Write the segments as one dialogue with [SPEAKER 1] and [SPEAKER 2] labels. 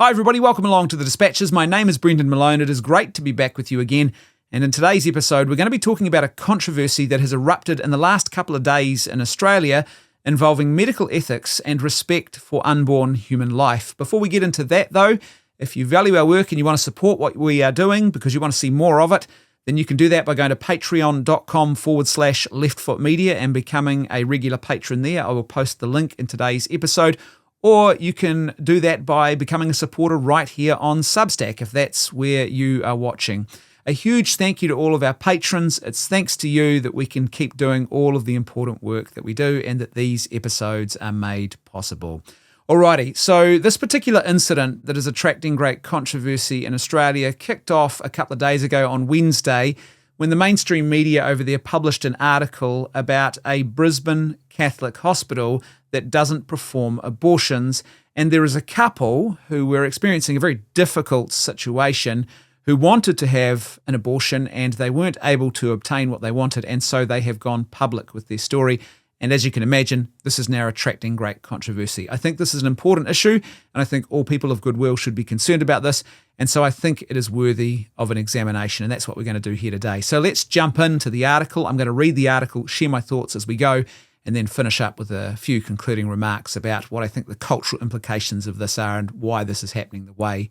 [SPEAKER 1] Hi everybody, welcome along to The Dispatches. My name is Brendan Malone. It is great to be back with you again. And in today's episode, we're going to be talking about a controversy that has erupted in the last couple of days in Australia involving medical ethics and respect for unborn human life. Before we get into that though, if you value our work and you want to support what we are doing because you want to see more of it, then you can do that by going to patreon.com/leftfootmedia and becoming a regular patron there. I will post the link in today's episode. Or you can do that by becoming a supporter right here on Substack, if that's where you are watching. A huge thank you to all of our patrons. It's thanks to you that we can keep doing all of the important work that we do and that these episodes are made possible. Alrighty, so this particular incident that is attracting great controversy in Australia kicked off a couple of days ago on Wednesday when the mainstream media over there published an article about a Brisbane Catholic hospital that doesn't perform abortions. And there is a couple who were experiencing a very difficult situation who wanted to have an abortion and they weren't able to obtain what they wanted. And so they have gone public with their story. And as you can imagine, this is now attracting great controversy. I think this is an important issue, and I think all people of goodwill should be concerned about this. And so I think it is worthy of an examination, and that's what we're going to do here today. So let's jump into the article. I'm going to read the article, share my thoughts as we go, and then finish up with a few concluding remarks about what I think the cultural implications of this are and why this is happening the way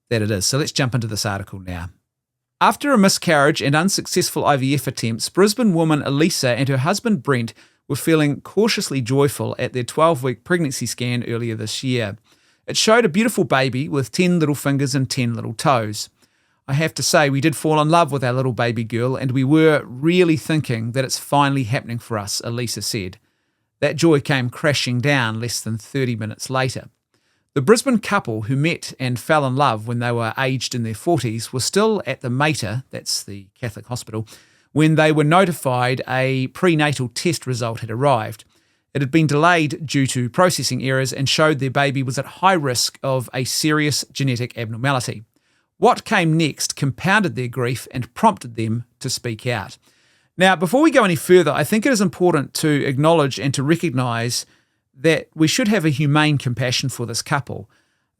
[SPEAKER 1] that it is. So let's jump into this article now. After a miscarriage and unsuccessful IVF attempts, Brisbane woman Elisa and her husband Brent were feeling cautiously joyful at their 12-week pregnancy scan earlier this year. It showed a beautiful baby with 10 little fingers and 10 little toes. I have to say, we did fall in love with our little baby girl, and we were really thinking that it's finally happening for us, Elisa said. That joy came crashing down less than 30 minutes later. The Brisbane couple who met and fell in love when they were aged in their 40s were still at the Mater, that's the Catholic hospital, when they were notified a prenatal test result had arrived. It had been delayed due to processing errors and showed their baby was at high risk of a serious genetic abnormality. What came next compounded their grief and prompted them to speak out. Now, before we go any further, I think it is important to acknowledge and to recognise that we should have a humane compassion for this couple.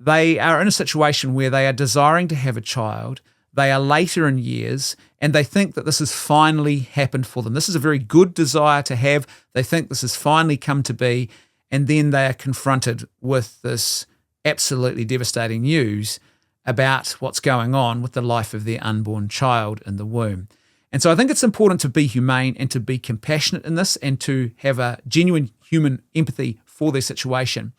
[SPEAKER 1] They are in a situation where they are desiring to have a child. They are later in years, and they think that this has finally happened for them. This is a very good desire to have. They think this has finally come to be, and then they are confronted with this absolutely devastating news about what's going on with the life of their unborn child in the womb. And so I think it's important to be humane and to be compassionate in this and to have a genuine human empathy for their situation.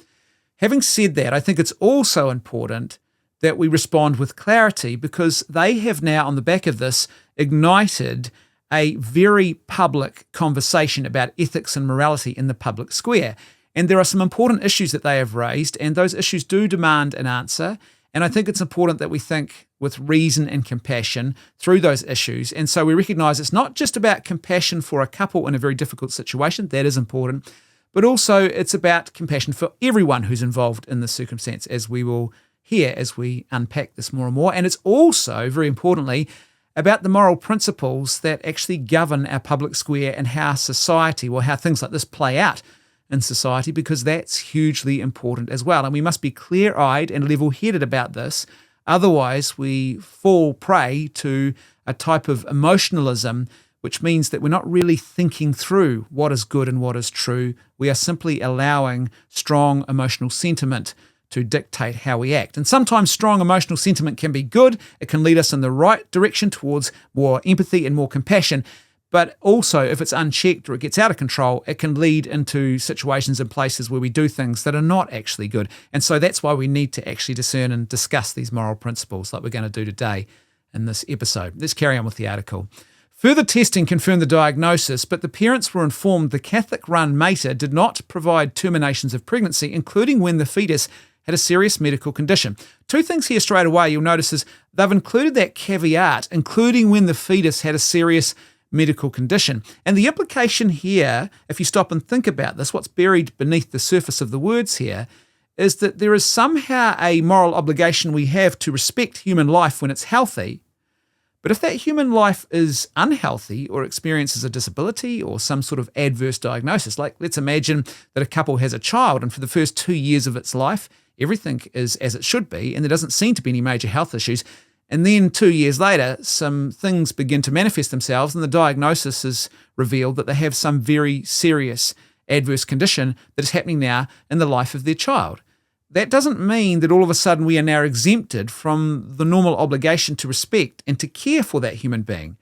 [SPEAKER 1] Having said that, I think it's also important that we respond with clarity because they have now, on the back of this, ignited a very public conversation about ethics and morality in the public square. And there are some important issues that they have raised, and those issues do demand an answer. And I think it's important that we think with reason and compassion through those issues. And so we recognise it's not just about compassion for a couple in a very difficult situation, that is important, but also it's about compassion for everyone who's involved in this circumstance, as we will hear as we unpack this more and more. And it's also, very importantly, about the moral principles that actually govern our public square and how society, or how things like this play out in society, because that's hugely important as well. And we must be clear-eyed and level-headed about this. Otherwise, we fall prey to a type of emotionalism, which means that we're not really thinking through what is good and what is true. We are simply allowing strong emotional sentiment to dictate how we act. And sometimes strong emotional sentiment can be good. It can lead us in the right direction towards more empathy and more compassion. But also, if it's unchecked or it gets out of control, it can lead into situations and places where we do things that are not actually good. And so that's why we need to actually discern and discuss these moral principles like we're going to do today in this episode. Let's carry on with the article. Further testing confirmed the diagnosis, but the parents were informed the Catholic-run Mater did not provide terminations of pregnancy, including when the fetus had a serious medical condition. Two things here straight away you'll notice is they've included that caveat, including when the fetus had a serious medical condition. And the implication here, if you stop and think about this, what's buried beneath the surface of the words here, is that there is somehow a moral obligation we have to respect human life when it's healthy, But if that human life is unhealthy or experiences a disability or some sort of adverse diagnosis, like let's imagine that a couple has a child and for the first 2 years of its life, everything is as it should be and there doesn't seem to be any major health issues. And then 2 years later, some things begin to manifest themselves and the diagnosis is revealed that they have some very serious adverse condition that is happening now in the life of their child. That doesn't mean that all of a sudden we are now exempted from the normal obligation to respect and to care for that human being.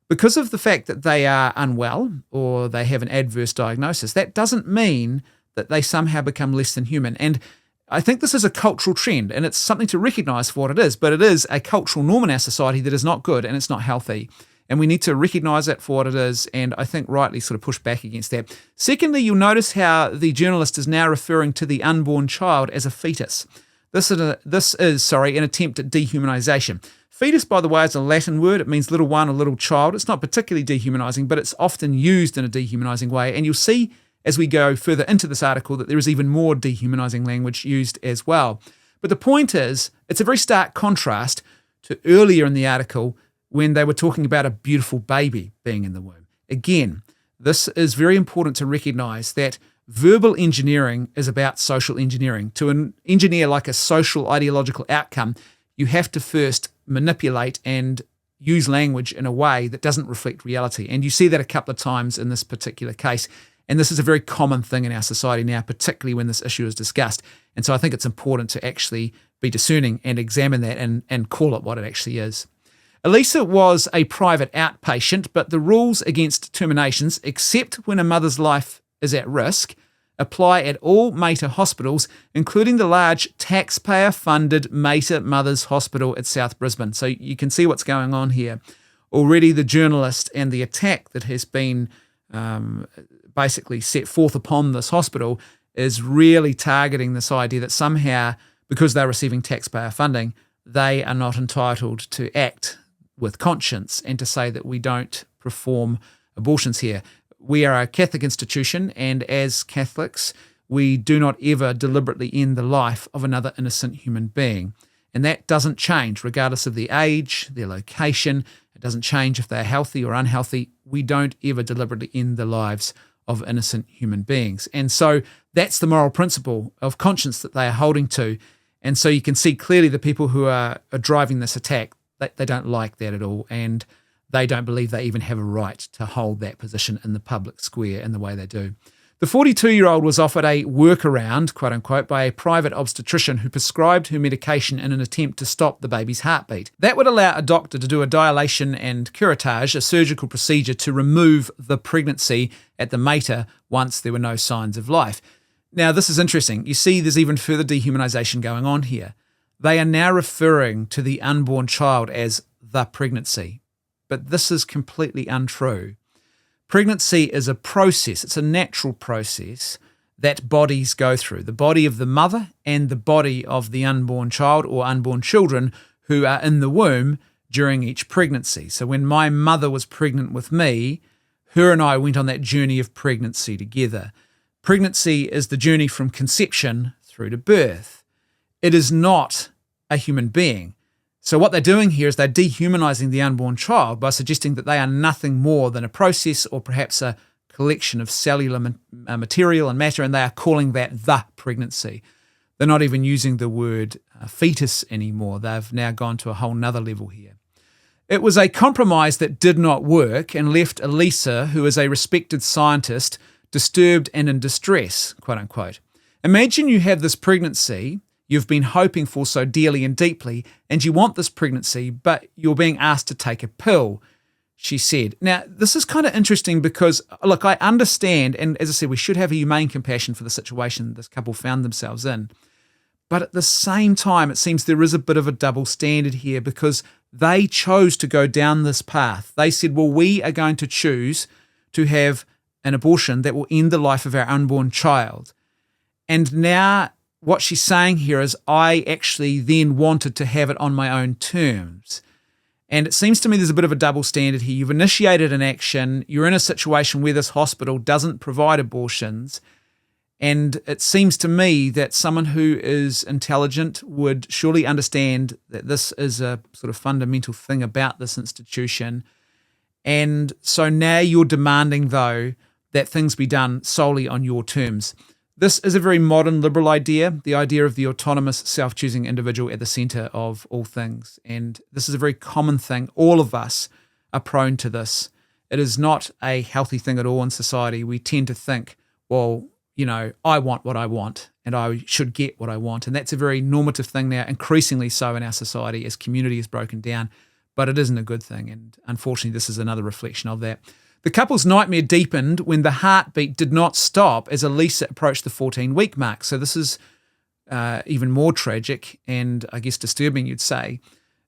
[SPEAKER 1] Because of the fact that they are unwell or they have an adverse diagnosis, that doesn't mean that they somehow become less than human. And I think this is a cultural trend and it's something to recognize for what it is, but it is a cultural norm in our society that is not good and it's not healthy. And we need to recognize it for what it is and I think rightly sort of push back against that. Secondly, you'll notice how the journalist is now referring to the unborn child as a fetus. This is an attempt at dehumanization. Fetus, by the way, is a Latin word. It means little one or little child. It's not particularly dehumanizing, but it's often used in a dehumanizing way. And you'll see as we go further into this article that there is even more dehumanizing language used as well. But the point is, it's a very stark contrast to earlier in the article when they were talking about a beautiful baby being in the womb. Again, this is very important to recognize that verbal engineering is about social engineering. To engineer like a social ideological outcome, you have to first manipulate and use language in a way that doesn't reflect reality. And you see that a couple of times in this particular case. And this is a very common thing in our society now, particularly when this issue is discussed. And so I think it's important to actually be discerning and examine that and call it what it actually is. Elisa was a private outpatient, but the rules against terminations, except when a mother's life is at risk, apply at all Mater hospitals, including the large taxpayer-funded Mater Mothers Hospital at South Brisbane. So you can see what's going on here. Already the journalist and the attack that has been basically set forth upon this hospital is really targeting this idea that somehow, because they're receiving taxpayer funding, they are not entitled to act with conscience and to say that we don't perform abortions here. We are a Catholic institution, and as Catholics, we do not ever deliberately end the life of another innocent human being. And that doesn't change regardless of the age, their location. It doesn't change if they're healthy or unhealthy. We don't ever deliberately end the lives of innocent human beings. And so that's the moral principle of conscience that they are holding to. And so you can see clearly the people who are driving this attack, they don't like that at all, and they don't believe they even have a right to hold that position in the public square in the way they do. The 42-year-old was offered a workaround, quote unquote, by a private obstetrician who prescribed her medication in an attempt to stop the baby's heartbeat. That would allow a doctor to do a dilation and curettage, a surgical procedure to remove the pregnancy at the mater once there were no signs of life. Now, this is interesting. You see there's even further dehumanization going on here. They are now referring to the unborn child as the pregnancy. But this is completely untrue. Pregnancy is a process. It's a natural process that bodies go through. The body of the mother and the body of the unborn child or unborn children who are in the womb during each pregnancy. So when my mother was pregnant with me, her and I went on that journey of pregnancy together. Pregnancy is the journey from conception through to birth. It is not a human being. So what they're doing here is they're dehumanizing the unborn child by suggesting that they are nothing more than a process or perhaps a collection of cellular material and matter, and they are calling that the pregnancy. They're not even using the word fetus anymore. They've now gone to a whole nother level here. It was a compromise that did not work and left Elisa, who is a respected scientist, disturbed and in distress, quote unquote. Imagine you have this pregnancy you've been hoping for so dearly and deeply, and you want this pregnancy, but you're being asked to take a pill, she said. Now, this is kind of interesting because, look, I understand, and as I said, we should have a humane compassion for the situation this couple found themselves in. But at the same time, it seems there is a bit of a double standard here because they chose to go down this path. They said, well, we are going to choose to have an abortion that will end the life of our unborn child. And now what she's saying here is, I actually then wanted to have it on my own terms. And it seems to me there's a bit of a double standard here. You've initiated an action. You're in a situation where this hospital doesn't provide abortions. And it seems to me that someone who is intelligent would surely understand that this is a sort of fundamental thing about this institution. And so now you're demanding, though, that things be done solely on your terms. This is a very modern liberal idea, the idea of the autonomous, self-choosing individual at the centre of all things. And this is a very common thing. All of us are prone to this. It is not a healthy thing at all in society. We tend to think, well, I want what I want and I should get what I want. And that's a very normative thing now, increasingly so in our society as community is broken down. But it isn't a good thing. And unfortunately, this is another reflection of that. The couple's nightmare deepened when the heartbeat did not stop as Elisa approached the 14-week mark. So this is even more tragic and I guess disturbing, you'd say.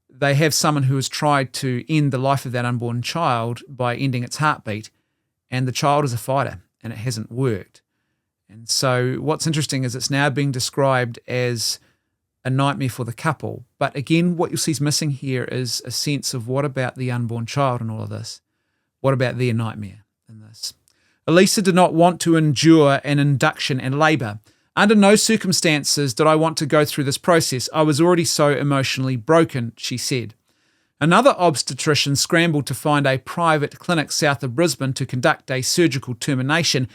[SPEAKER 1] They have someone who has tried to end the life of that unborn child by ending its heartbeat, and the child is a fighter, and it hasn't worked. And so what's interesting is it's now being described as a nightmare for the couple. But again, what you'll see is missing here is a sense of what about the unborn child in all of this? What about their nightmare in this? Elisa did not want to endure an induction and labour. Under no circumstances did I want to go through this process. I was already so emotionally broken, she said. Another obstetrician scrambled to find a private clinic south of Brisbane to conduct a surgical termination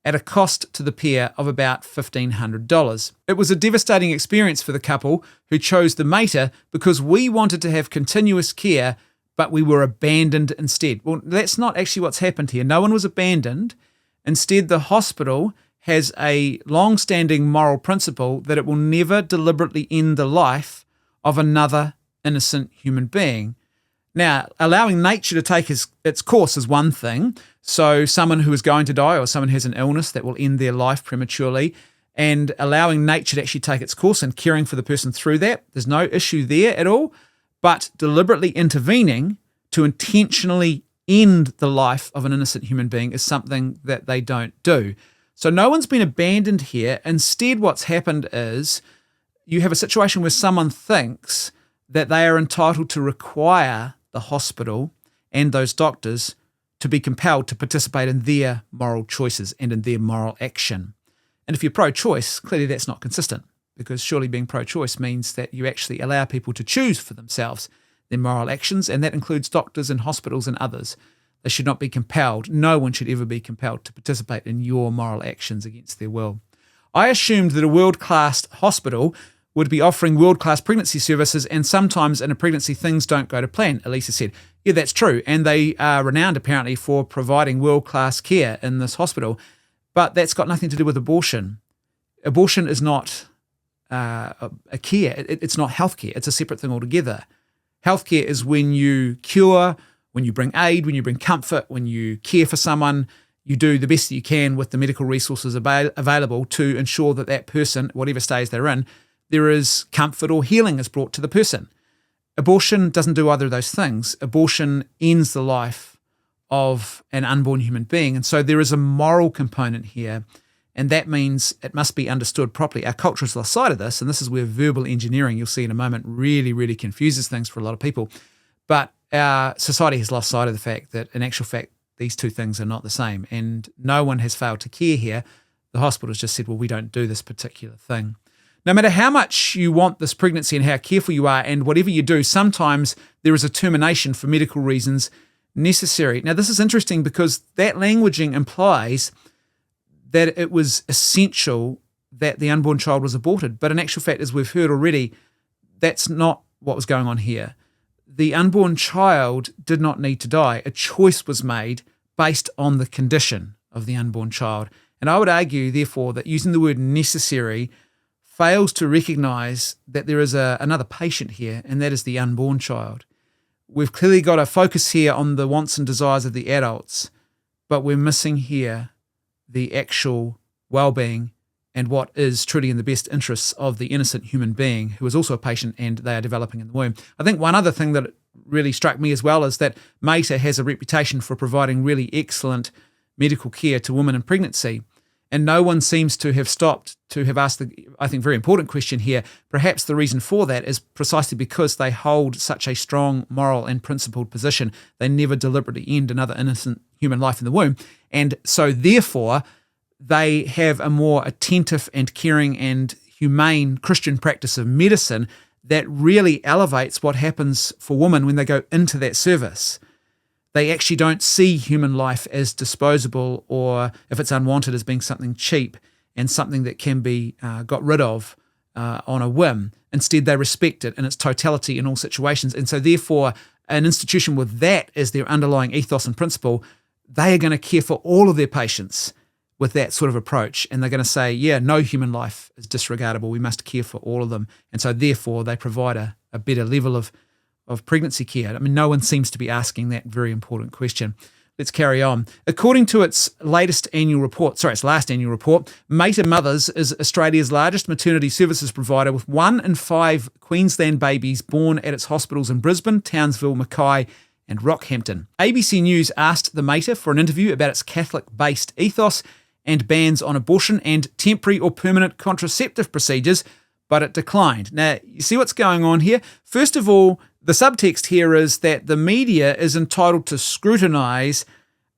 [SPEAKER 1] at a cost to the pair of about $1,500. It was a devastating experience for the couple who chose the Mater because we wanted to have continuous care, but we were abandoned instead. Well, that's not actually what's happened here. No one was abandoned. Instead, the hospital has a long-standing moral principle that it will never deliberately end the life of another innocent human being. Now, allowing nature to take its course is one thing. So someone who is going to die or someone who has an illness that will end their life prematurely, and allowing nature to actually take its course and caring for the person through that, there's no issue there at all. But deliberately intervening to intentionally end the life of an innocent human being is something that they don't do. So no one's been abandoned here. Instead, what's happened is you have a situation where someone thinks that they are entitled to require the hospital and those doctors to be compelled to participate in their moral choices and in their moral action. And if you're pro-choice, clearly that's not consistent, because surely being pro-choice means that you actually allow people to choose for themselves their moral actions, and that includes doctors and hospitals and others. They should not be compelled. No one should ever be compelled to participate in your moral actions against their will. I assumed that a world-class hospital would be offering world-class pregnancy services, and sometimes in a pregnancy things don't go to plan, Elisa said. Yeah, that's true, and they are renowned apparently for providing world-class care in this hospital, but that's got nothing to do with abortion. Abortion is not a care. It's not healthcare. It's a separate thing altogether. Healthcare is when you cure, when you bring aid, when you bring comfort, when you care for someone, you do the best that you can with the medical resources available to ensure that that person, whatever stage they're in, there is comfort or healing is brought to the person. Abortion doesn't do either of those things. Abortion ends the life of an unborn human being. And so there is a moral component here, and that means it must be understood properly. Our culture has lost sight of this, and this is where verbal engineering, you'll see in a moment, really, really confuses things for a lot of people. But our society has lost sight of the fact that, in actual fact, these two things are not the same, and no one has failed to care here. The hospital has just said, well, we don't do this particular thing. No matter how much you want this pregnancy and how careful you are, and whatever you do, sometimes there is a termination for medical reasons necessary. Now, this is interesting because that languaging implies that it was essential that the unborn child was aborted. But in actual fact, as we've heard already, that's not what was going on here. The unborn child did not need to die. A choice was made based on the condition of the unborn child. And I would argue, therefore, that using the word necessary fails to recognise that there is another patient here, and that is the unborn child. We've clearly got a focus here on the wants and desires of the adults, but we're missing here the actual well-being and what is truly in the best interests of the innocent human being who is also a patient and they are developing in the womb. I think one other thing that really struck me as well is that Mater has a reputation for providing really excellent medical care to women in pregnancy. And no one seems to have stopped to have asked the, I think, very important question here. Perhaps the reason for that is precisely because they hold such a strong moral and principled position. They never deliberately end another innocent human life in the womb. And so therefore, they have a more attentive and caring and humane Christian practice of medicine that really elevates what happens for women when they go into that service. They actually don't see human life as disposable, or if it's unwanted, as being something cheap and something that can be got rid of on a whim. Instead, they respect it in its totality in all situations. And so therefore, an institution with that as their underlying ethos and principle, they are going to care for all of their patients with that sort of approach. And they're going to say, yeah, no human life is disregardable. We must care for all of them. And so therefore, they provide a better level of pregnancy care. I mean, no one seems to be asking that very important question. Let's carry on. According to its last annual report, Mater Mothers is Australia's largest maternity services provider, with 1 in 5 Queensland babies born at its hospitals in Brisbane, Townsville, Mackay and Rockhampton. ABC News asked the Mater for an interview about its Catholic-based ethos and bans on abortion and temporary or permanent contraceptive procedures, but it declined. Now, you see what's going on here? First of all, the subtext here is that the media is entitled to scrutinise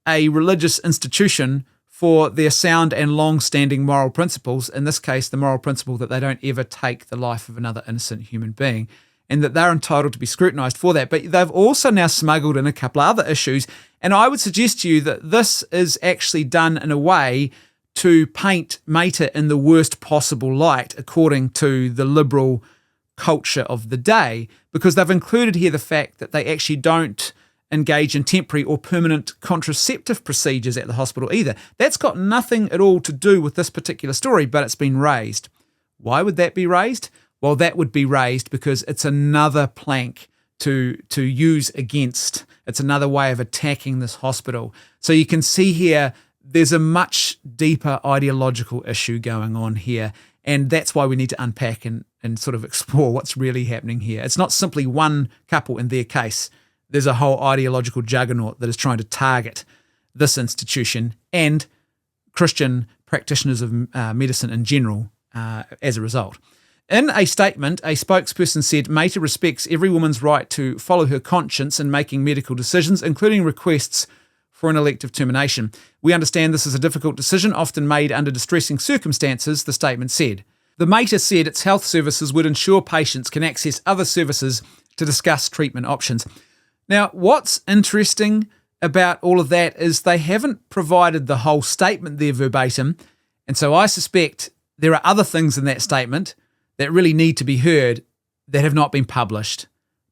[SPEAKER 1] a religious institution for their sound and long-standing moral principles, in this case, the moral principle that they don't ever take the life of another innocent human being, and that they're entitled to be scrutinised for that. But they've also now smuggled in a couple of other issues, and I would suggest to you that this is actually done in a way to paint Mater in the worst possible light, according to the liberal culture of the day, because they've included here the fact that they actually don't engage in temporary or permanent contraceptive procedures at the hospital either. That's got nothing at all to do with this particular story, but it's been raised. Why would that be raised? Well, that would be raised because it's another plank to use against. It's another way of attacking this hospital. So you can see here there's a much deeper ideological issue going on here, and that's why we need to unpack and sort of explore what's really happening here. It's not simply one couple in their case. There's a whole ideological juggernaut that is trying to target this institution and Christian practitioners of medicine in general as a result. In a statement, a spokesperson said, Mater respects every woman's right to follow her conscience in making medical decisions, including requests for an elective termination. We understand this is a difficult decision, often made under distressing circumstances, the statement said. The Mater said its health services would ensure patients can access other services to discuss treatment options. Now, what's interesting about all of that is they haven't provided the whole statement there verbatim, and so I suspect there are other things in that statement that really need to be heard that have not been published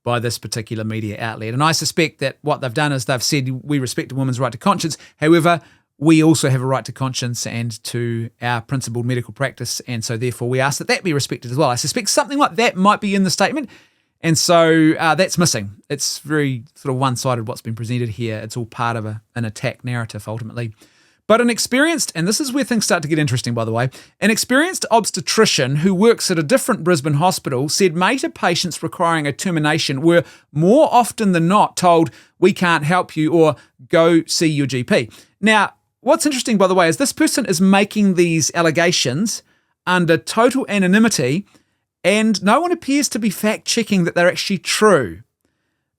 [SPEAKER 1] by this particular media outlet. And I suspect that what they've done is they've said we respect a woman's right to conscience. However, we also have a right to conscience and to our principled medical practice, and so therefore we ask that that be respected as well. I suspect something like that might be in the statement, and so that's missing. It's very sort of one-sided what's been presented here. It's all part of an attack narrative ultimately. But an experienced, and this is where things start to get interesting, by the way, an experienced obstetrician who works at a different Brisbane hospital said Mater patients requiring a termination were more often than not told, we can't help you, or go see your GP. Now, what's interesting, by the way, is this person is making these allegations under total anonymity, and no one appears to be fact-checking that they're actually true.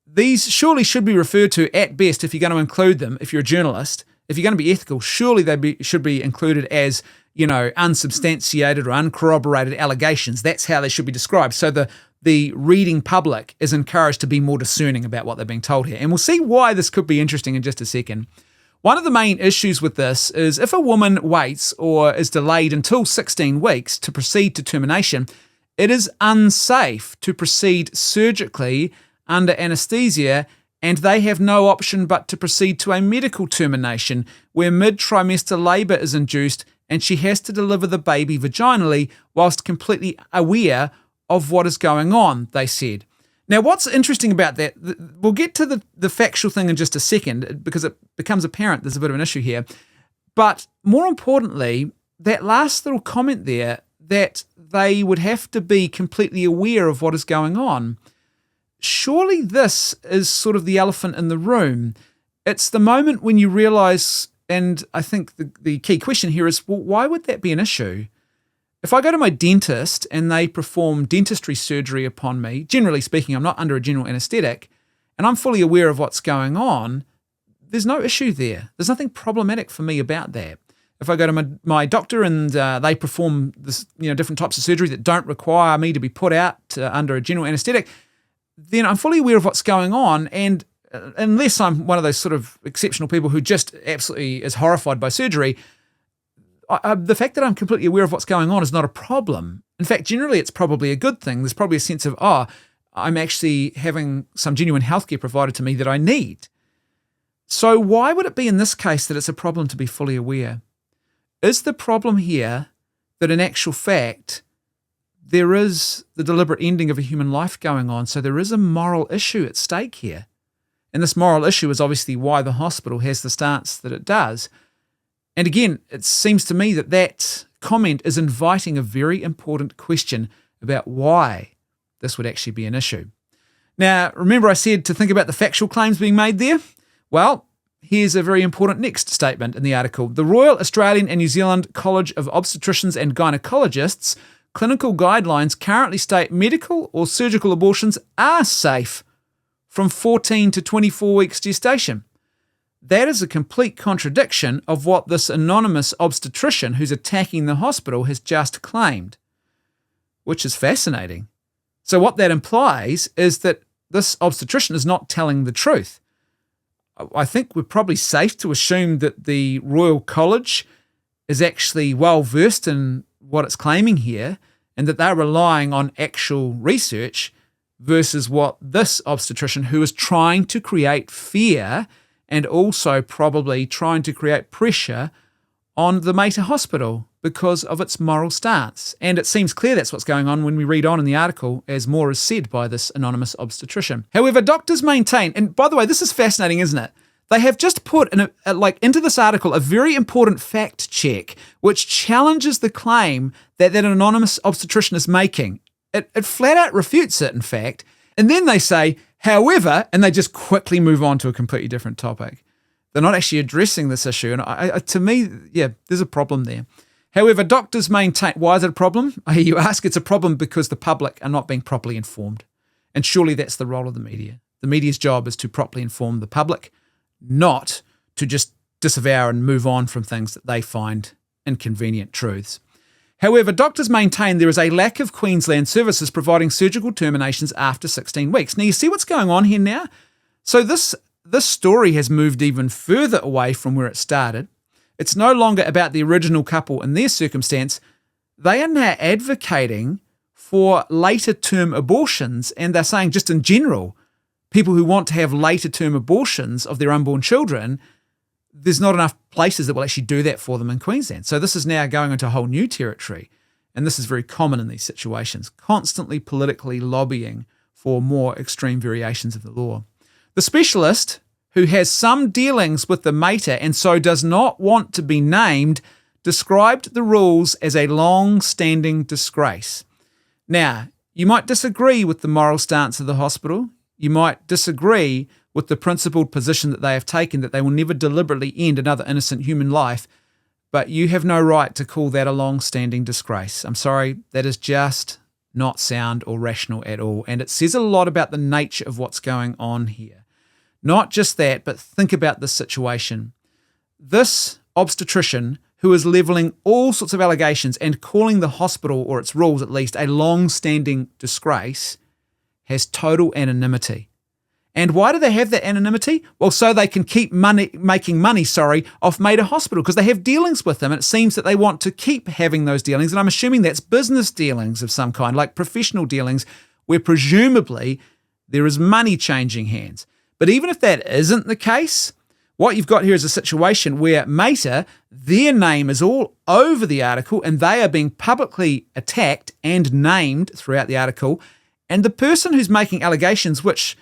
[SPEAKER 1] These surely should be referred to, at best, if you're going to include them, if you're a journalist. If you're going to be ethical, surely they should be included as, unsubstantiated or uncorroborated allegations. That's how they should be described. So the reading public is encouraged to be more discerning about what they're being told here. And we'll see why this could be interesting in just a second. One of the main issues with this is if a woman waits or is delayed until 16 weeks to proceed to termination, it is unsafe to proceed surgically under anaesthesia, and they have no option but to proceed to a medical termination where mid-trimester labour is induced and she has to deliver the baby vaginally whilst completely aware of what is going on, they said. Now, what's interesting about that, we'll get to the factual thing in just a second because it becomes apparent there's a bit of an issue here. But more importantly, that last little comment there, that they would have to be completely aware of what is going on. Surely this is sort of the elephant in the room. It's the moment when you realise, and I think the key question here is, well, why would that be an issue? If I go to my dentist and they perform dentistry surgery upon me, generally speaking, I'm not under a general anaesthetic, and I'm fully aware of what's going on, there's no issue there. There's nothing problematic for me about that. if I go to my doctor and they perform this, different types of surgery that don't require me to be put out under a general anaesthetic, then I'm fully aware of what's going on. And unless I'm one of those sort of exceptional people who just absolutely is horrified by surgery, the fact that I'm completely aware of what's going on is not a problem. In fact, generally, it's probably a good thing. There's probably a sense of, I'm actually having some genuine healthcare provided to me that I need. So why would it be in this case that it's a problem to be fully aware? Is the problem here that in actual fact, there is the deliberate ending of a human life going on, so there is a moral issue at stake here? And this moral issue is obviously why the hospital has the stance that it does. And again, it seems to me that comment is inviting a very important question about why this would actually be an issue. Now, remember I said to think about the factual claims being made there? Well, here's a very important next statement in the article. The Royal Australian and New Zealand College of Obstetricians and Gynecologists clinical guidelines currently state medical or surgical abortions are safe from 14 to 24 weeks gestation. That is a complete contradiction of what this anonymous obstetrician who's attacking the hospital has just claimed, which is fascinating. So what that implies is that this obstetrician is not telling the truth. I think we're probably safe to assume that the Royal College is actually well versed in what it's claiming here and that they're relying on actual research versus what this obstetrician, who is trying to create fear and also probably trying to create pressure on the Mater Hospital because of its moral stance. And it seems clear that's what's going on when we read on in the article, as more is said by this anonymous obstetrician. However, doctors maintain, and by the way, this is fascinating, isn't it? They have just put into this article a very important fact check, which challenges the claim that an anonymous obstetrician is making. It flat out refutes it, in fact. And then they say, however, and they just quickly move on to a completely different topic. They're not actually addressing this issue. And to me, there's a problem there. However, doctors maintain, why is it a problem? You ask, it's a problem because the public are not being properly informed. And surely that's the role of the media. The media's job is to properly inform the public, not to just disavow and move on from things that they find inconvenient truths. However, doctors maintain there is a lack of Queensland services providing surgical terminations after 16 weeks. Now, you see what's going on here now? So this story has moved even further away from where it started. It's no longer about the original couple and their circumstance. They are now advocating for later term abortions, and they're saying just in general, people who want to have later term abortions of their unborn children, there's not enough places that will actually do that for them in Queensland. So this is now going into a whole new territory. And this is very common in these situations, constantly politically lobbying for more extreme variations of the law. The specialist, who has some dealings with the Mater and so does not want to be named, described the rules as a long-standing disgrace. Now, you might disagree with the moral stance of the hospital. You might disagree with the principled position that they have taken, that they will never deliberately end another innocent human life, but you have no right to call that a long-standing disgrace. I'm sorry, that is just not sound or rational at all, and it says a lot about the nature of what's going on here. Not just that, but think about this situation. This obstetrician, who is levelling all sorts of allegations and calling the hospital, or its rules at least, a long-standing disgrace, has total anonymity. And why do they have that anonymity? Well, so they can keep making money off Mater Hospital, because they have dealings with them, and it seems that they want to keep having those dealings, and I'm assuming that's business dealings of some kind, like professional dealings, where presumably there is money changing hands. But even if that isn't the case, what you've got here is a situation where Mater, their name is all over the article, and they are being publicly attacked and named throughout the article, and the person who's making allegations, which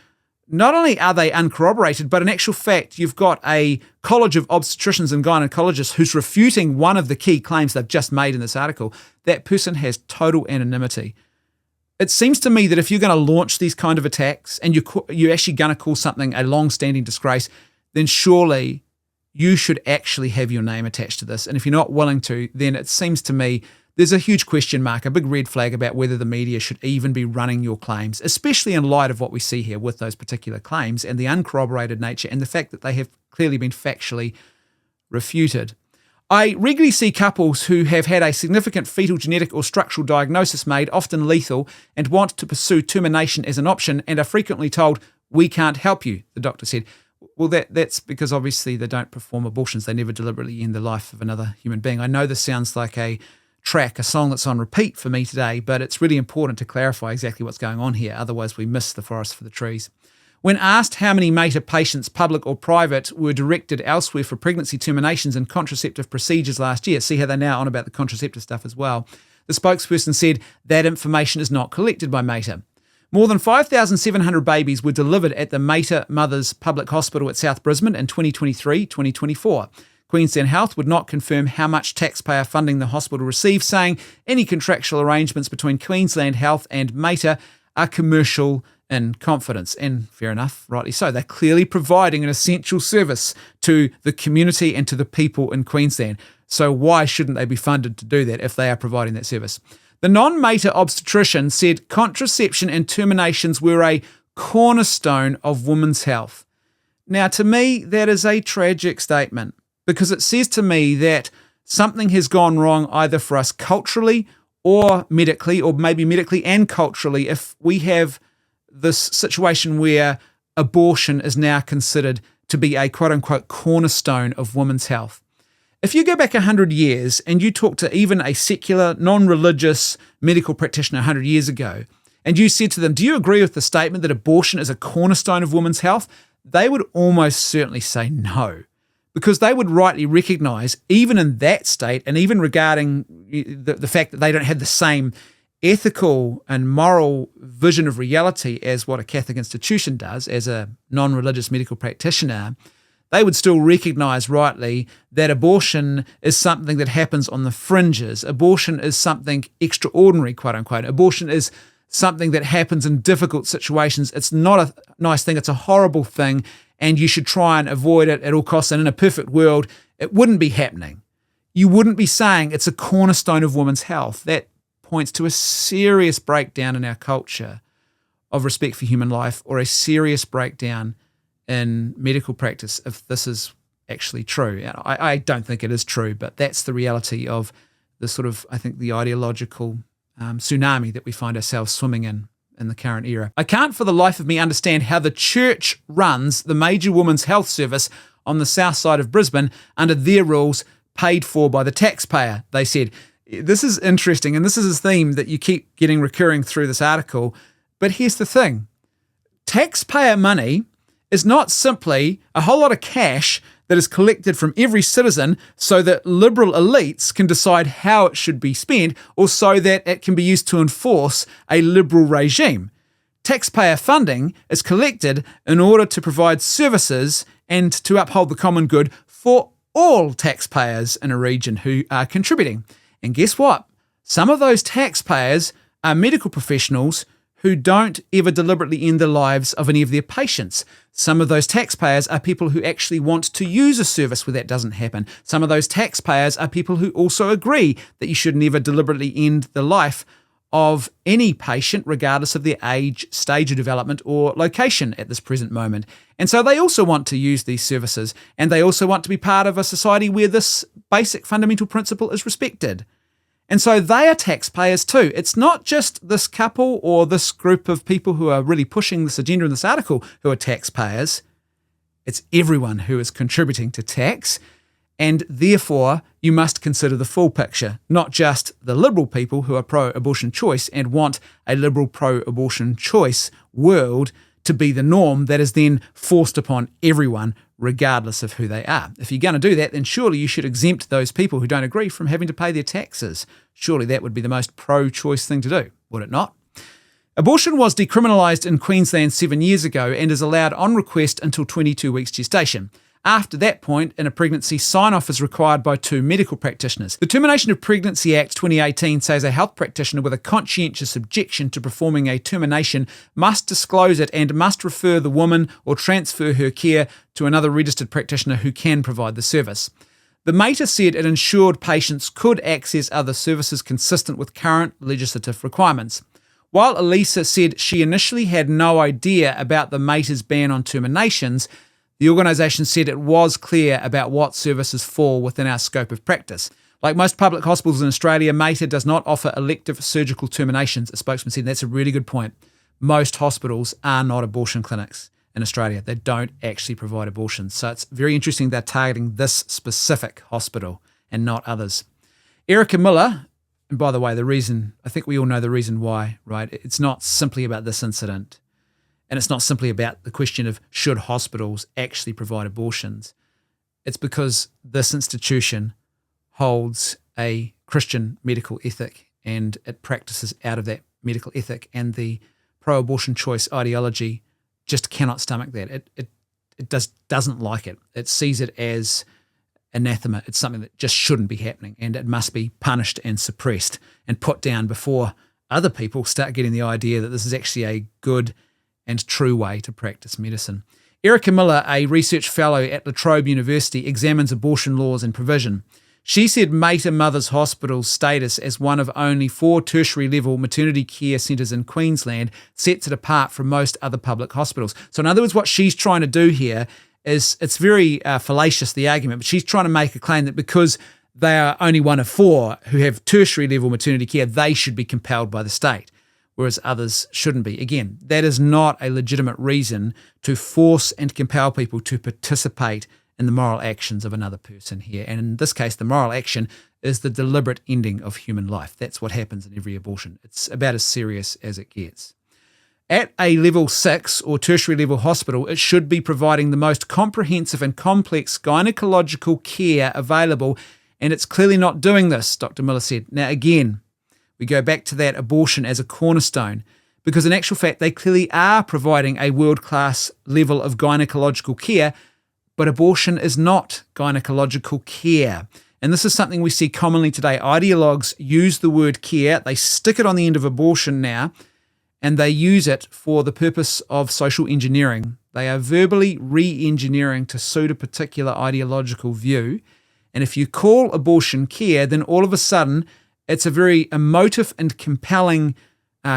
[SPEAKER 1] not only are they uncorroborated, but in actual fact, you've got a College of Obstetricians and Gynecologists who's refuting one of the key claims they've just made in this article. That person has total anonymity. It seems to me that if you're going to launch these kind of attacks and you're actually going to call something a long-standing disgrace, then surely you should actually have your name attached to this. And if you're not willing to, then it seems to me there's a huge question mark, a big red flag about whether the media should even be running your claims, especially in light of what we see here with those particular claims and the uncorroborated nature and the fact that they have clearly been factually refuted. I regularly see couples who have had a significant fetal genetic or structural diagnosis made, often lethal, and want to pursue termination as an option and are frequently told, "We can't help you," the doctor said. Well, that's because obviously they don't perform abortions. They never deliberately end the life of another human being. I know this sounds like a song that's on repeat for me today, but it's really important to clarify exactly what's going on here. Otherwise, we miss the forest for the trees. When asked how many Mater patients, public or private, were directed elsewhere for pregnancy terminations and contraceptive procedures last year, see how they're now on about the contraceptive stuff as well, the spokesperson said that information is not collected by Mater. More than 5,700 babies were delivered at the Mater Mothers Public Hospital at South Brisbane in 2023-2024. Queensland Health would not confirm how much taxpayer funding the hospital received, saying any contractual arrangements between Queensland Health and Mater are commercial in confidence. And fair enough, rightly so. They're clearly providing an essential service to the community and to the people in Queensland. So why shouldn't they be funded to do that if they are providing that service? The non-Mater obstetrician said contraception and terminations were a cornerstone of women's health. Now, to me, that is a tragic statement, because it says to me that something has gone wrong either for us culturally or medically, or maybe medically and culturally, if we have this situation where abortion is now considered to be a quote-unquote cornerstone of women's health. If you go back 100 years and you talk to even a secular, non-religious medical practitioner 100 years ago, and you said to them, "Do you agree with the statement that abortion is a cornerstone of women's health?" they would almost certainly say no, because they would rightly recognise, even in that state, and even regarding the fact that they don't have the same ethical and moral vision of reality as what a Catholic institution does as a non-religious medical practitioner, they would still recognise rightly that abortion is something that happens on the fringes. Abortion is something extraordinary, quote unquote. Abortion is something that happens in difficult situations. It's not a nice thing. It's a horrible thing, and you should try and avoid it at all costs. And in a perfect world, it wouldn't be happening. You wouldn't be saying it's a cornerstone of women's health. That points to a serious breakdown in our culture of respect for human life, or a serious breakdown in medical practice if this is actually true. I don't think it is true, but that's the reality of the sort of, I think, the ideological tsunami that we find ourselves swimming in the current era. I can't for the life of me understand how the church runs the major women's health service on the south side of Brisbane under their rules, paid for by the taxpayer, they said. This is interesting, and this is a theme that you keep getting recurring through this article. But here's the thing. Taxpayer money is not simply a whole lot of cash that is collected from every citizen so that liberal elites can decide how it should be spent, or so that it can be used to enforce a liberal regime. Taxpayer funding is collected in order to provide services and to uphold the common good for all taxpayers in a region who are contributing. And guess what? Some of those taxpayers are medical professionals who don't ever deliberately end the lives of any of their patients. Some of those taxpayers are people who actually want to use a service where that doesn't happen. Some of those taxpayers are people who also agree that you should never deliberately end the life of any patient, regardless of their age, stage of development, or location at this present moment. And so they also want to use these services, and they also want to be part of a society where this basic fundamental principle is respected. And so they are taxpayers too. It's not just this couple or this group of people who are really pushing this agenda in this article who are taxpayers. It's everyone who is contributing to tax. And therefore, you must consider the full picture, not just the liberal people who are pro-abortion choice and want a liberal pro-abortion choice world to be the norm that is then forced upon everyone, regardless of who they are. If you're going to do that, then surely you should exempt those people who don't agree from having to pay their taxes. Surely that would be the most pro-choice thing to do, would it not? Abortion was decriminalised in Queensland 7 years ago and is allowed on request until 22 weeks gestation. After that point, in a pregnancy, sign-off is required by 2 medical practitioners. The Termination of Pregnancy Act 2018 says a health practitioner with a conscientious objection to performing a termination must disclose it and must refer the woman or transfer her care to another registered practitioner who can provide the service. The Mater said it ensured patients could access other services consistent with current legislative requirements. While Elisa said she initially had no idea about the Mater's ban on terminations, The organisation said it was clear about what services fall within our scope of practice. Like most public hospitals in Australia, Mater does not offer elective surgical terminations, a spokesman said. That's a really good point. Most hospitals are not abortion clinics in Australia. They don't actually provide abortions. So it's very interesting they're targeting this specific hospital and not others. Erica Miller, and by the way, I think we all know the reason why, right? It's not simply about this incident. And it's not simply about the question of should hospitals actually provide abortions. It's because this institution holds a Christian medical ethic and it practices out of that medical ethic, and the pro-abortion choice ideology just cannot stomach that. It doesn't like it. It sees it as anathema. It's something that just shouldn't be happening, and it must be punished and suppressed and put down before other people start getting the idea that this is actually a good and true way to practice medicine. Erica Miller, a research fellow at La Trobe University, examines abortion laws and provision. She said Mater Mothers Hospital's status as one of only 4 tertiary-level maternity care centres in Queensland sets it apart from most other public hospitals. So in other words, what she's trying to do here is, it's very fallacious, the argument, but she's trying to make a claim that because they are only one of 4 who have tertiary-level maternity care, they should be compelled by the state, whereas others shouldn't be. Again, that is not a legitimate reason to force and compel people to participate in the moral actions of another person here. And in this case, the moral action is the deliberate ending of human life. That's what happens in every abortion. It's about as serious as it gets. At a level 6 or tertiary level hospital, it should be providing the most comprehensive and complex gynecological care available, and it's clearly not doing this, Dr. Miller said. Now again, we go back to that abortion as a cornerstone, because in actual fact, they clearly are providing a world-class level of gynecological care, but abortion is not gynecological care. And this is something we see commonly today. Ideologues use the word care, they stick it on the end of abortion now, and they use it for the purpose of social engineering. They are verbally re-engineering to suit a particular ideological view. And if you call abortion care, then all of a sudden, it's a very emotive and compelling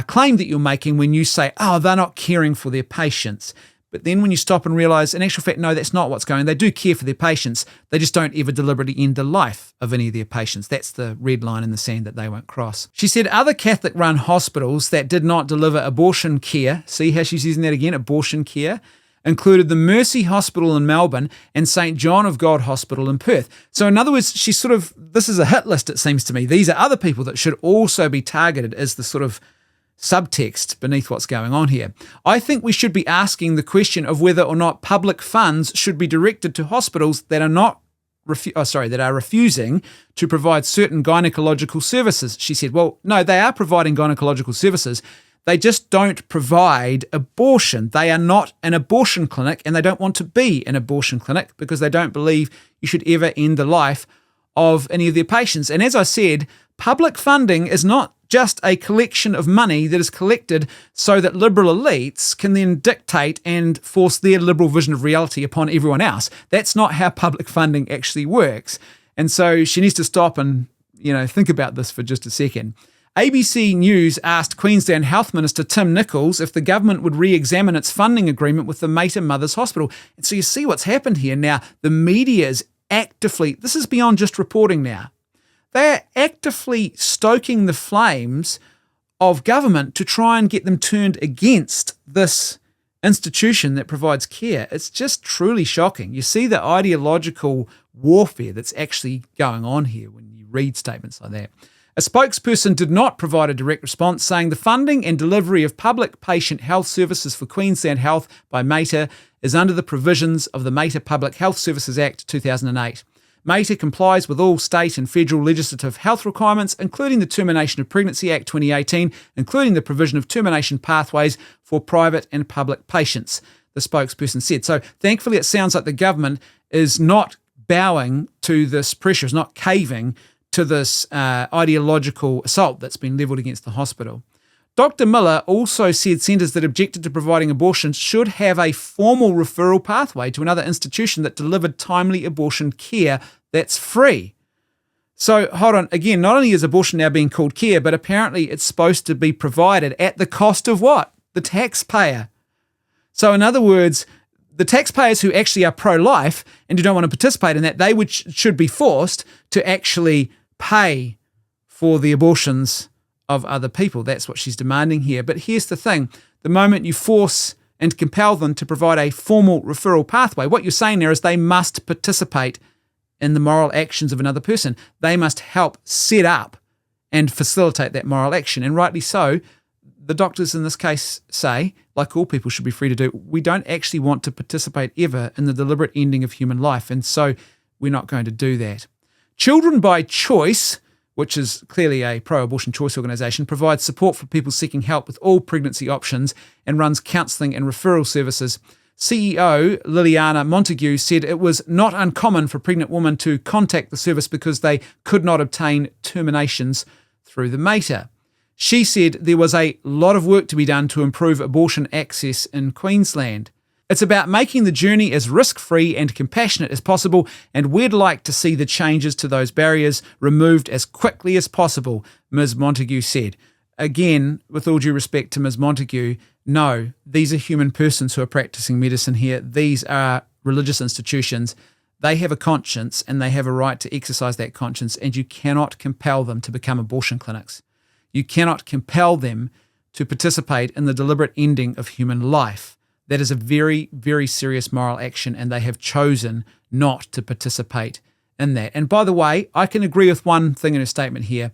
[SPEAKER 1] claim that you're making when you say, oh, they're not caring for their patients. But then when you stop and realise, in actual fact, no, that's not what's going on. They do care for their patients. They just don't ever deliberately end the life of any of their patients. That's the red line in the sand that they won't cross. She said other Catholic-run hospitals that did not deliver abortion care, see how she's using that again, abortion care, included the Mercy Hospital in Melbourne and St John of God Hospital in Perth. So in other words, this is a hit list, it seems to me. These are other people that should also be targeted as the sort of subtext beneath what's going on here. I think we should be asking the question of whether or not public funds should be directed to hospitals that are refusing to provide certain gynecological services. She said, well, no, they are providing gynecological services. They just don't provide abortion. They are not an abortion clinic, and they don't want to be an abortion clinic because they don't believe you should ever end the life of any of their patients. And as I said, public funding is not just a collection of money that is collected so that liberal elites can then dictate and force their liberal vision of reality upon everyone else. That's not how public funding actually works. And so she needs to stop and, think about this for just a second. ABC News asked Queensland Health Minister Tim Nicholls if the government would re-examine its funding agreement with the Mater Mothers Hospital. And so you see what's happened here now. The media is actively, this is beyond just reporting now, they're actively stoking the flames of government to try and get them turned against this institution that provides care. It's just truly shocking. You see the ideological warfare that's actually going on here when you read statements like that. A spokesperson did not provide a direct response, saying the funding and delivery of public patient health services for Queensland Health by Mater is under the provisions of the Mater Public Health Services Act 2008. Mater complies with all state and federal legislative health requirements, including the Termination of Pregnancy Act 2018, including the provision of termination pathways for private and public patients, the spokesperson said. So thankfully, it sounds like the government is not bowing to this pressure, is not caving to this ideological assault that's been levelled against the hospital. Dr. Miller also said centres that objected to providing abortions should have a formal referral pathway to another institution that delivered timely abortion care that's free. So hold on, again, not only is abortion now being called care, but apparently it's supposed to be provided at the cost of what? The taxpayer. So in other words, the taxpayers who actually are pro-life and who don't want to participate in that, they should be forced to actually pay for the abortions of other people. That's what she's demanding here. But here's the thing. The moment you force and compel them to provide a formal referral pathway, what you're saying there is they must participate in the moral actions of another person. They must help set up and facilitate that moral action. And rightly so, the doctors in this case say, like all people should be free to do, we don't actually want to participate ever in the deliberate ending of human life, and so we're not going to do that. Children by Choice, which is clearly a pro-abortion choice organisation, provides support for people seeking help with all pregnancy options and runs counselling and referral services. CEO Liliana Montague said it was not uncommon for pregnant women to contact the service because they could not obtain terminations through the Mater. She said there was a lot of work to be done to improve abortion access in Queensland. It's about making the journey as risk-free and compassionate as possible, and we'd like to see the changes to those barriers removed as quickly as possible, Ms. Montague said. Again, with all due respect to Ms. Montague, no, these are human persons who are practicing medicine here. These are religious institutions. They have a conscience and they have a right to exercise that conscience, and you cannot compel them to become abortion clinics. You cannot compel them to participate in the deliberate ending of human life. That is a very, very serious moral action, and they have chosen not to participate in that. And by the way, I can agree with one thing in her statement here,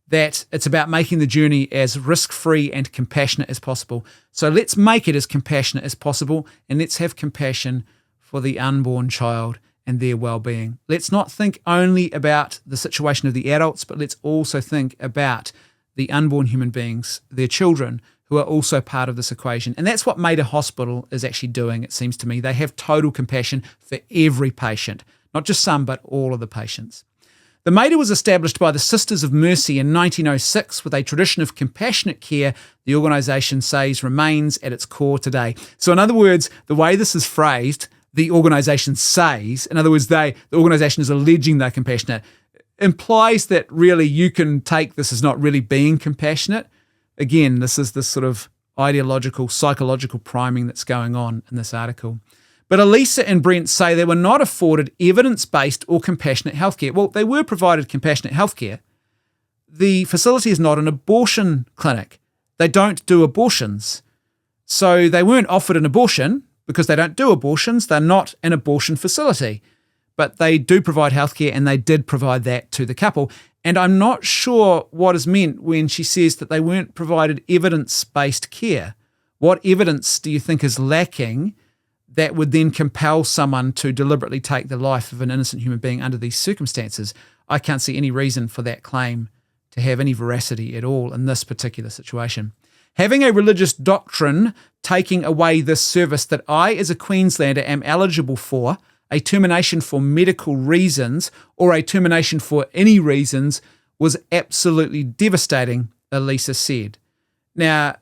[SPEAKER 1] that it's about making the journey as risk-free and compassionate as possible. So let's make it as compassionate as possible, and let's have compassion for the unborn child and their well-being. Let's not think only about the situation of the adults, but let's also think about the unborn human beings, their children, who are also part of this equation. And that's what Mater Hospital is actually doing, it seems to me. They have total compassion for every patient, not just some, but all of the patients. The Mater was established by the Sisters of Mercy in 1906 with a tradition of compassionate care the organisation says remains at its core today. So in other words, the way this is phrased, the organisation says, in other words, the organisation is alleging they're compassionate, implies that really you can take this as not really being compassionate. Again, this is this sort of ideological, psychological priming that's going on in this article. But Elisa and Brent say they were not afforded evidence-based or compassionate healthcare. Well, they were provided compassionate healthcare. The facility is not an abortion clinic. They don't do abortions. So they weren't offered an abortion because they don't do abortions. They're not an abortion facility. But they do provide healthcare, and they did provide that to the couple. And I'm not sure what is meant when she says that they weren't provided evidence-based care. What evidence do you think is lacking that would then compel someone to deliberately take the life of an innocent human being under these circumstances? I can't see any reason for that claim to have any veracity at all in this particular situation. Having a religious doctrine taking away this service that I, as a Queenslander, am eligible for, a termination for medical reasons or a termination for any reasons, was absolutely devastating, Elisa said. Now,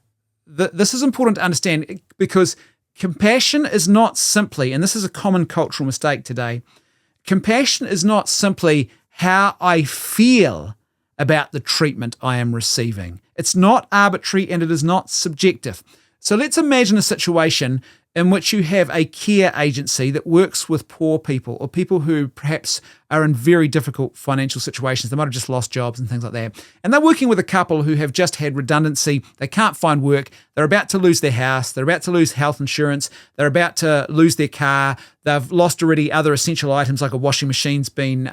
[SPEAKER 1] this is important to understand because compassion is not simply, and this is a common cultural mistake today, compassion is not simply how I feel about the treatment I am receiving. It's not arbitrary and it is not subjective. So let's imagine a situation in which you have a care agency that works with poor people or people who perhaps are in very difficult financial situations. They might have just lost jobs and things like that. And they're working with a couple who have just had redundancy. They can't find work. They're about to lose their house. They're about to lose health insurance. They're about to lose their car. They've lost already other essential items like a washing machine's been,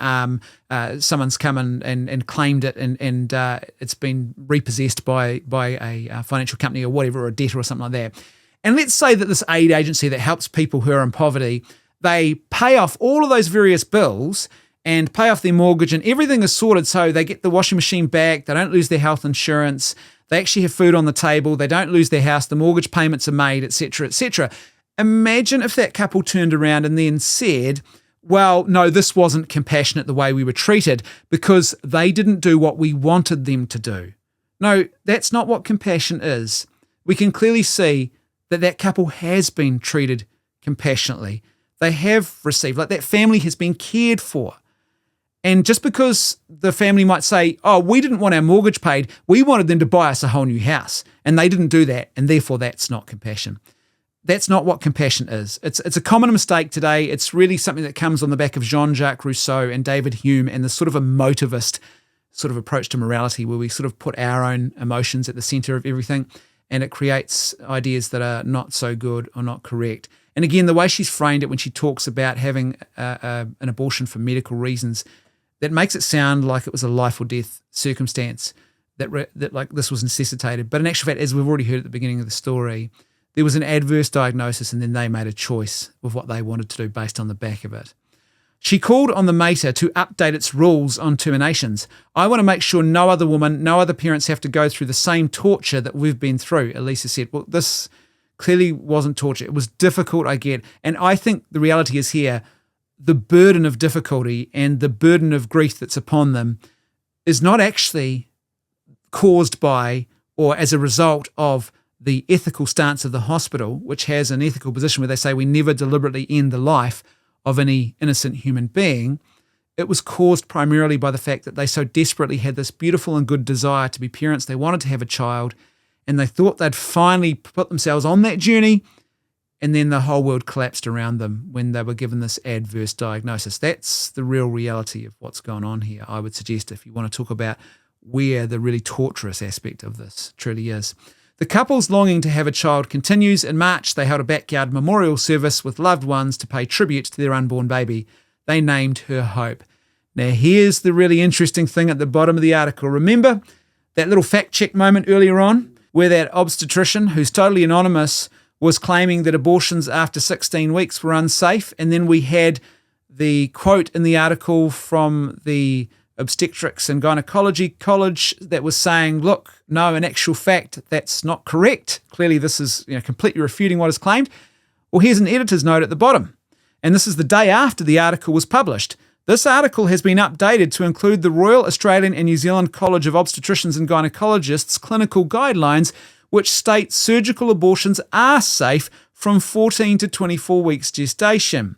[SPEAKER 1] someone's come and claimed it and it's been repossessed by a financial company or whatever, or a debtor or something like that. And let's say that this aid agency that helps people who are in poverty, they pay off all of those various bills and pay off their mortgage, and everything is sorted so they get the washing machine back, they don't lose their health insurance, they actually have food on the table, they don't lose their house, the mortgage payments are made, etc., etc. Imagine if that couple turned around and then said, well, no, this wasn't compassionate the way we were treated because they didn't do what we wanted them to do. No, that's not what compassion is. We can clearly see that couple has been treated compassionately. They have received, like that family has been cared for. And just because the family might say, oh, we didn't want our mortgage paid, we wanted them to buy us a whole new house, and they didn't do that, and therefore that's not compassion. That's not what compassion is. It's a common mistake today. It's really something that comes on the back of Jean-Jacques Rousseau and David Hume and the sort of emotivist sort of approach to morality, where we sort of put our own emotions at the center of everything, and it creates ideas that are not so good or not correct. And again, the way she's framed it when she talks about having an abortion for medical reasons, that makes it sound like it was a life or death circumstance, that like this was necessitated. But in actual fact, as we've already heard at the beginning of the story, there was an adverse diagnosis, and then they made a choice of what they wanted to do based on the back of it. She called on the Mater to update its rules on terminations. I want to make sure no other woman, no other parents have to go through the same torture that we've been through, Elisa said. Well, this clearly wasn't torture. It was difficult, I get. And I think the reality is here, the burden of difficulty and the burden of grief that's upon them is not actually caused by or as a result of the ethical stance of the hospital, which has an ethical position where they say we never deliberately end the life of any innocent human being. It was caused primarily by the fact that they so desperately had this beautiful and good desire to be parents. They wanted to have a child, and they thought they'd finally put themselves on that journey, and then the whole world collapsed around them when they were given this adverse diagnosis. That's the real reality of what's going on here, I would suggest, if you want to talk about where the really torturous aspect of this truly is. The couple's longing to have a child continues. In March, they held a backyard memorial service with loved ones to pay tribute to their unborn baby. They named her Hope. Now, here's the really interesting thing at the bottom of the article. Remember that little fact check moment earlier on where that obstetrician, who's totally anonymous, was claiming that abortions after 16 weeks were unsafe? And then we had the quote in the article from the Obstetrics and Gynecology College that was saying, look, no, in actual fact, that's not correct. Clearly, this is completely refuting what is claimed. Well, here's an editor's note at the bottom. And this is the day after the article was published. This article has been updated to include the Royal Australian and New Zealand College of Obstetricians and Gynecologists clinical guidelines, which state surgical abortions are safe from 14 to 24 weeks gestation.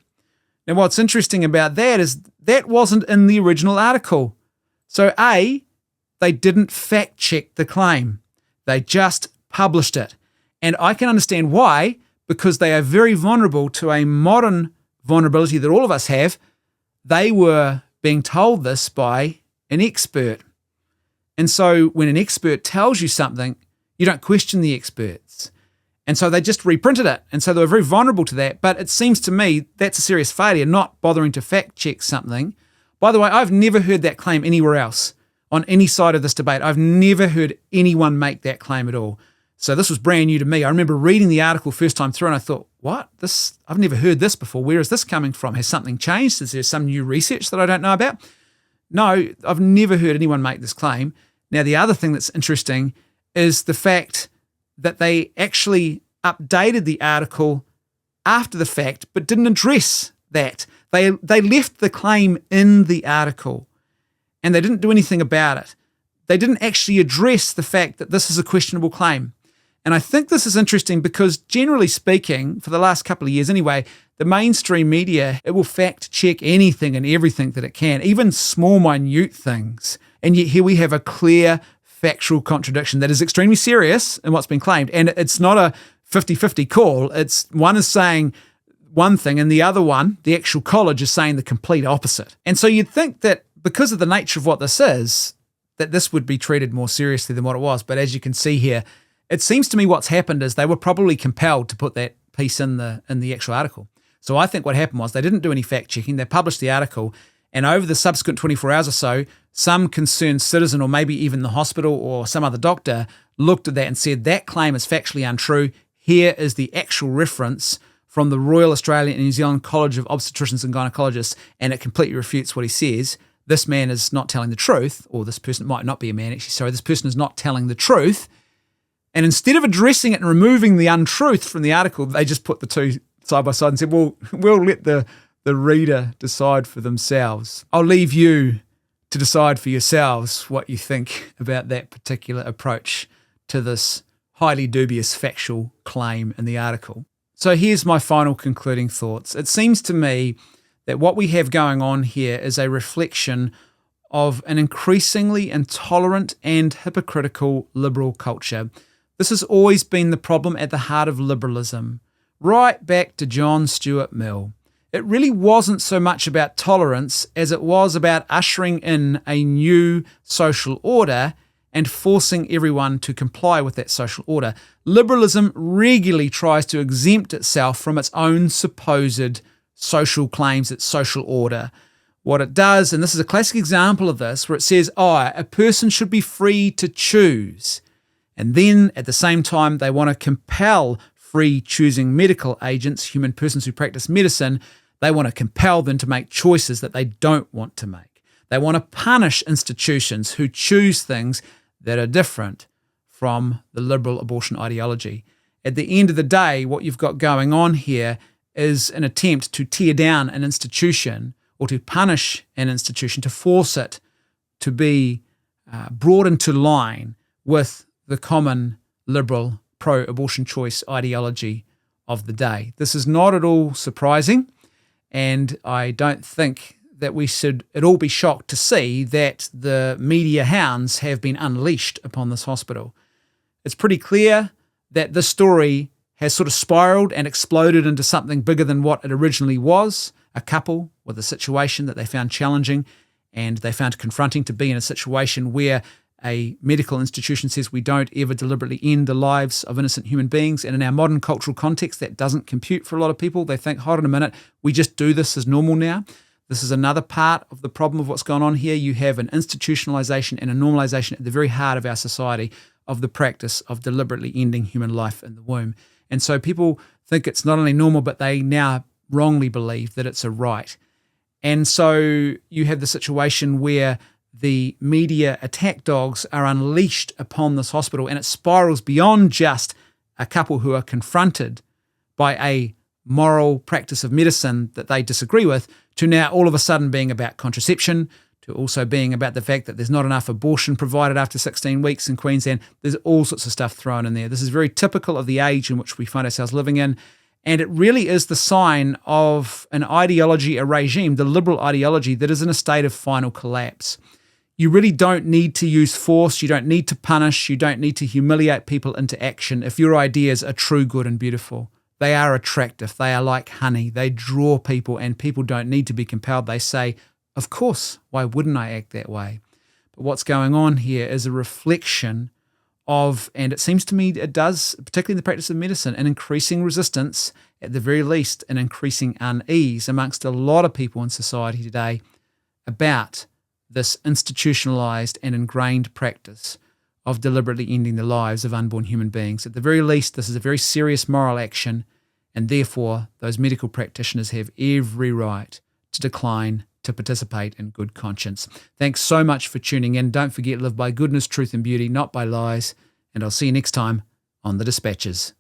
[SPEAKER 1] Now, what's interesting about that is that wasn't in the original article. So A, they didn't fact check the claim. They just published it. And I can understand why, because they are very vulnerable to a modern vulnerability that all of us have. They were being told this by an expert. And so when an expert tells you something, you don't question the experts. And so they just reprinted it. And so they were very vulnerable to that. But it seems to me that's a serious failure, not bothering to fact check something. By the way, I've never heard that claim anywhere else on any side of this debate. I've never heard anyone make that claim at all. So this was brand new to me. I remember reading the article first time through and I thought, what? I've never heard this before. Where is this coming from? Has something changed? Is there some new research that I don't know about? No, I've never heard anyone make this claim. Now, the other thing that's interesting is the fact that they actually updated the article after the fact, but didn't address that. They left the claim in the article and they didn't do anything about it. They didn't actually address the fact that this is a questionable claim. And I think this is interesting because generally speaking, for the last couple of years anyway, the mainstream media, it will fact check anything and everything that it can, even small, minute things. And yet here we have a clear factual contradiction that is extremely serious in what's been claimed. And it's not a 50-50 call. It's one is saying one thing and the other one, the actual college, is saying the complete opposite. And so you'd think that because of the nature of what this is, that this would be treated more seriously than what it was. But as you can see here, it seems to me what's happened is they were probably compelled to put that piece in the actual article. So I think what happened was they didn't do any fact checking. They published the article, and over the subsequent 24 hours or so, some concerned citizen or maybe even the hospital or some other doctor looked at that and said, that claim is factually untrue. Here is the actual reference from the Royal Australian and New Zealand College of Obstetricians and Gynecologists, and it completely refutes what he says. This man is not telling the truth, or this person might not be a man, actually, sorry, this person is not telling the truth. And instead of addressing it and removing the untruth from the article, they just put the two side by side and said, well, we'll let the reader decide for themselves. I'll leave you to decide for yourselves what you think about that particular approach to this highly dubious factual claim in the article. So here's my final concluding thoughts. It seems to me that what we have going on here is a reflection of an increasingly intolerant and hypocritical liberal culture. This has always been the problem at the heart of liberalism. right back to John Stuart Mill. It really wasn't so much about tolerance as it was about ushering in a new social order and forcing everyone to comply with that social order. Liberalism regularly tries to exempt itself from its own supposed social claims, its social order. What it does, and this is a classic example of this, where it says, a person should be free to choose. And then at the same time, they want to compel free choosing medical agents, human persons who practice medicine, they want to compel them to make choices that they don't want to make. They want to punish institutions who choose things that are different from the liberal abortion ideology. At the end of the day, what you've got going on here is an attempt to tear down an institution or to punish an institution, to force it to be brought into line with the common liberal pro-abortion choice ideology of the day. This is not at all surprising, and I don't think that we should at all be shocked to see that the media hounds have been unleashed upon this hospital. It's pretty clear that this story has sort of spiraled and exploded into something bigger than what it originally was, a couple with a situation that they found challenging and they found confronting, to be in a situation where a medical institution says we don't ever deliberately end the lives of innocent human beings. And in our modern cultural context, that doesn't compute for a lot of people. They think, hold on a minute, we just do this as normal now. This is another part of the problem of what's going on here. You have an institutionalization and a normalization at the very heart of our society of the practice of deliberately ending human life in the womb. And so people think it's not only normal, but they now wrongly believe that it's a right. And so you have the situation where the media attack dogs are unleashed upon this hospital, and it spirals beyond just a couple who are confronted by a moral practice of medicine that they disagree with, to now all of a sudden being about contraception, to also being about the fact that there's not enough abortion provided after 16 weeks in Queensland. There's all sorts of stuff thrown in there. This is very typical of the age in which we find ourselves living in, and it really is the sign of an ideology, a regime, the liberal ideology, that is in a state of final collapse. You really don't need to use force, you don't need to punish, you don't need to humiliate people into action if your ideas are true, good and beautiful. They are attractive, they are like honey, they draw people, and people don't need to be compelled. They say, of course, why wouldn't I act that way? But what's going on here is a reflection of, and it seems to me it does, particularly in the practice of medicine, an increasing resistance, at the very least an increasing unease amongst a lot of people in society today about this institutionalized and ingrained practice of deliberately ending the lives of unborn human beings. At the very least, this is a very serious moral action, and therefore those medical practitioners have every right to decline to participate in good conscience. Thanks so much for tuning in. Don't forget, live by goodness, truth and beauty, not by lies. And I'll see you next time on The Dispatches.